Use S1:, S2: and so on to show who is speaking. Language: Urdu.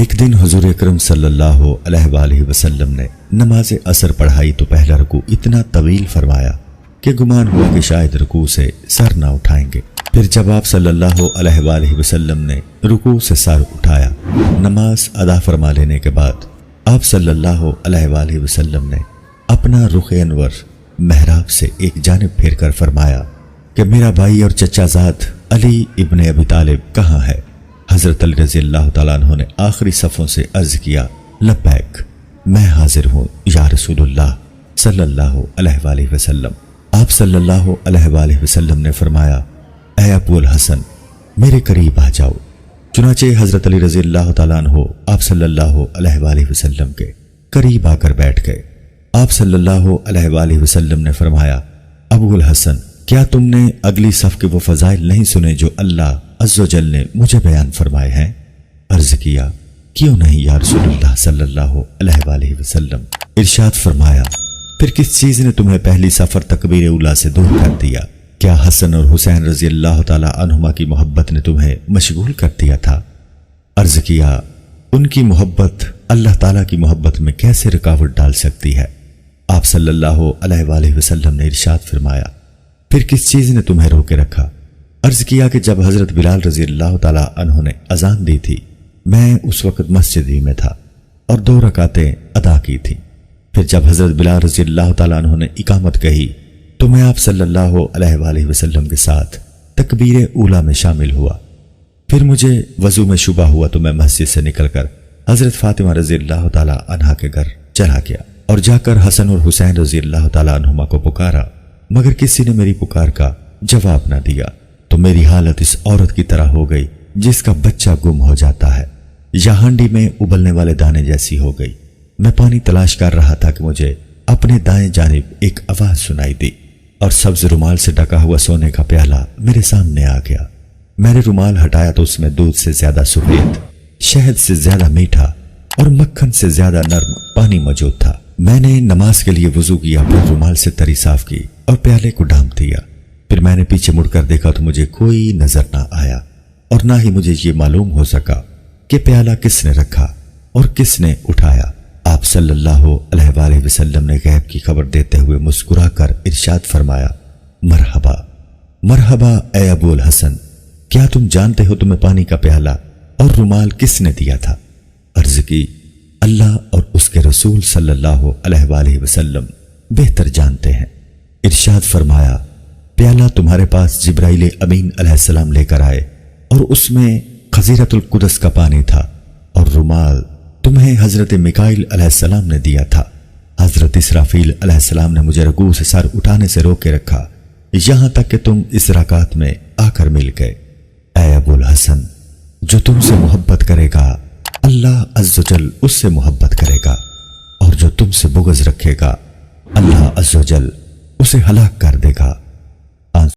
S1: ایک دن حضور اکرم صلی اللہ علیہ وآلہ وسلم نے نماز عصر پڑھائی تو پہلا رکوع اتنا طویل فرمایا کہ گمان ہوا کہ شاید رکوع سے سر نہ اٹھائیں گے۔ پھر جب آپ صلی اللہ علیہ وآلہ وسلم نے رکوع سے سر اٹھایا، نماز ادا فرما لینے کے بعد آپ صلی اللہ علیہ وآلہ وسلم نے اپنا رخ انور محراب سے ایک جانب پھیر کر فرمایا کہ میرا بھائی اور چچا زاد علی ابن ابی طالب کہاں ہے؟ حضرت علی رضی اللہ تعالیٰ عنہ نے آخری صفوں سے عرض کیا، لبیک، میں حاضر ہوں یا رسول اللہ صلی اللہ علیہ وآلہ وسلم۔ آپ صلی اللہ علیہ وآلہ وسلم نے فرمایا، اے ابو الحسن میرے قریب آ جاؤ۔ چنانچہ حضرت علی رضی اللہ تعالیٰ عنہ آپ صلی اللہ علیہ وآلہ وسلم کے قریب آ کر بیٹھ گئے۔ آپ صلی اللہ علیہ وآلہ وسلم نے فرمایا، ابو الحسن کیا تم نے اگلی صف کے وہ فضائل نہیں سنے جو اللہ عز و جل نے مجھے بیان فرمائے ہیں؟ عرض کیا، کیوں نہیں یا رسول اللہ صلی اللہ علیہ وآلہ وسلم۔ ارشاد فرمایا، پھر کس چیز نے تمہیں پہلی سفر تکبیر اولیٰ سے دور کر دیا؟ کیا حسن اور حسین رضی اللہ تعالی عنہما کی محبت نے تمہیں مشغول کر دیا تھا؟ عرض کیا، ان کی محبت اللہ تعالیٰ کی محبت میں کیسے رکاوٹ ڈال سکتی ہے؟ آپ صلی اللہ علیہ وآلہ وسلم نے ارشاد فرمایا، پھر کس چیز نے تمہیں روکے رکھا؟ عرض کیا کہ جب حضرت بلال رضی اللہ تعالی عنہ نے اذان دی تھی، میں اس وقت مسجد ہی میں تھا اور 2 رکعتیں ادا کی تھیں۔ پھر جب حضرت بلال رضی اللہ تعالی عنہ نے اقامت کہی تو میں آپ صلی اللہ علیہ وآلہ وسلم کے ساتھ تکبیر اولیٰ میں شامل ہوا۔ پھر مجھے وضو میں شبہ ہوا تو میں مسجد سے نکل کر حضرت فاطمہ رضی اللہ تعالی عنہا کے گھر چلا گیا اور جا کر حسن اور حسین رضی اللہ تعالی عنہما کو پکارا، مگر کسی نے میری پکار کا جواب نہ دیا، تو میری حالت اس عورت کی طرح ہو گئی جس کا بچہ گم ہو جاتا ہے یا ہانڈی میں ابلنے والے دانے جیسی ہو گئی۔ میں پانی تلاش کر رہا تھا کہ مجھے اپنے دائیں جانب ایک آواز سنائی دی اور سبز رومال سے ڈھکا ہوا سونے کا پیالہ میرے سامنے آ گیا۔ میں نے رومال ہٹایا تو اس میں دودھ سے زیادہ سفید، شہد سے زیادہ میٹھا اور مکھن سے زیادہ نرم پانی موجود تھا۔ میں نے نماز کے لیے وضو کیا، پھر رومال سے تری صاف کی اور پیالے کو ڈھانپ دیا۔ پھر میں نے پیچھے مڑ کر دیکھا تو مجھے کوئی نظر نہ آیا اور نہ ہی مجھے یہ معلوم ہو سکا کہ پیالہ کس نے رکھا اور کس نے اٹھایا۔ آپ صلی اللہ علیہ وآلہ وسلم نے غیب کی خبر دیتے ہوئے مسکرا کر ارشاد فرمایا، مرحبا مرحبا اے ابو الحسن، کیا تم جانتے ہو تمہیں پانی کا پیالہ اور رومال کس نے دیا تھا؟ عرض کی، اللہ اور اس کے رسول صلی اللہ علیہ وآلہ وسلم بہتر جانتے ہیں۔ ارشاد فرمایا، پیالہ تمہارے پاس جبرائیل امین علیہ السلام لے کر آئے اور اس میں خزیرۃ القدس کا پانی تھا، اور رومال تمہیں حضرت میکائیل علیہ السلام نے دیا تھا۔ حضرت اسرافیل علیہ السلام نے مجھے رکوع سے سر اٹھانے سے روک کے رکھا یہاں تک کہ تم اس رکعت میں آ کر مل گئے۔ اے ابو الحسن، جو تم سے محبت کرے گا اللہ عز و جل اس سے محبت کرے گا، اور جو تم سے بغض رکھے گا اللہ عز و جل اسے ہلاک کر دے گا۔